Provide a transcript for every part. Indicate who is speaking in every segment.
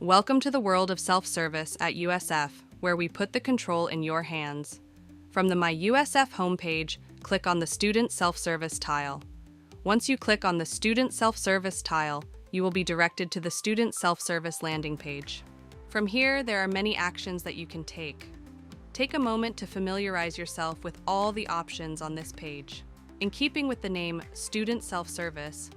Speaker 1: Welcome to the world of self-service at USF, where we put the control in your hands. From the My USF homepage, click on the Student Self-Service tile. Once you click on the Student Self-Service tile, you will be directed to the Student Self-Service landing page. From here, there are many actions that you can take. Take a moment to familiarize yourself with all the options on this page. In keeping with the name Student Self-Service,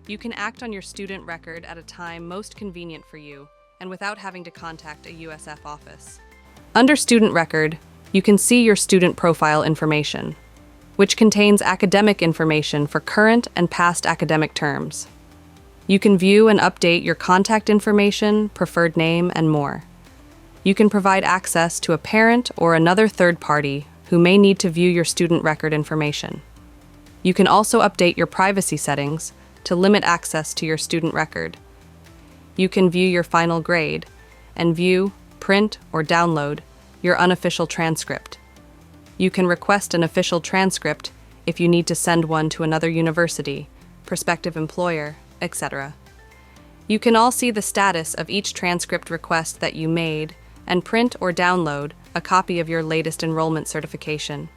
Speaker 1: you can act on your student record at a time most convenient for you and without having to contact a USF office. Under Student Record, you can see your student profile information, which contains academic information for current and past academic terms. You can view and update your contact information, preferred name, and more. You can provide access to a parent or another third party who may need to view your student record information. You can also update your privacy settings to limit access to your student record. You can view your final grade and view, print, or download your unofficial transcript. You can request an official transcript if you need to send one to another university, prospective employer, etc. You can all see the status of each transcript request that you made and print or download a copy of your latest enrollment certification.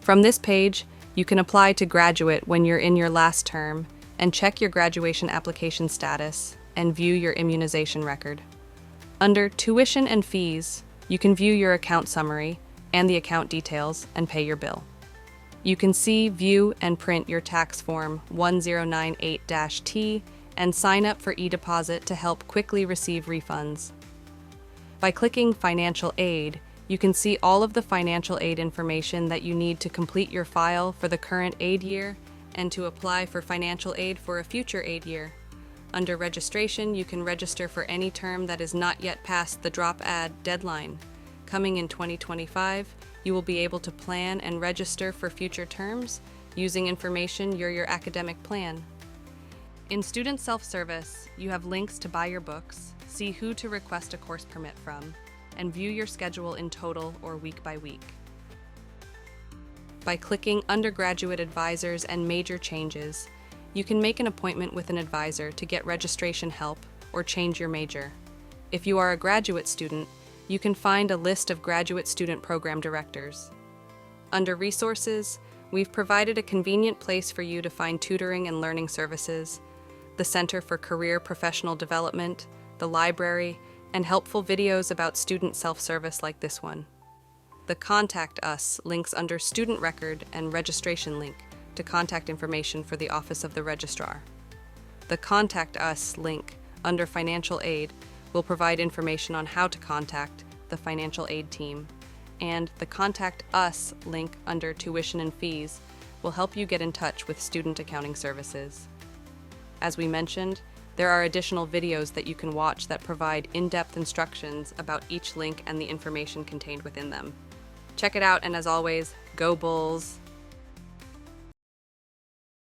Speaker 1: From this page, you can apply to graduate when you're in your last term and check your graduation application status and view your immunization record. Under Tuition and Fees, you can view your account summary and the account details and pay your bill. You can see, view, and print your tax form 1098-T and sign up for e-deposit to help quickly receive refunds. By clicking Financial Aid, you can see all of the financial aid information that you need to complete your file for the current aid year and to apply for financial aid for a future aid year. Under Registration, you can register for any term that is not yet past the drop add deadline. Coming in 2025, you will be able to plan and register for future terms using information your academic plan. In Student Self-Service, you have links to buy your books, see who to request a course permit from, and view your schedule in total or week by week. By clicking Undergraduate Advisors and Major Changes, you can make an appointment with an advisor to get registration help or change your major. If you are a graduate student, you can find a list of graduate student program directors. Under Resources, we've provided a convenient place for you to find tutoring and learning services, the Center for Career Professional Development, the library, and helpful videos about student self-service like this one. The Contact Us links under Student Record and Registration link to contact information for the Office of the Registrar. The Contact Us link under Financial Aid will provide information on how to contact the financial aid team, and the Contact Us link under Tuition and Fees will help you get in touch with student accounting services. As we mentioned, there are additional videos that you can watch that provide in-depth instructions about each link and the information contained within them. Check it out, and as always, go Bulls!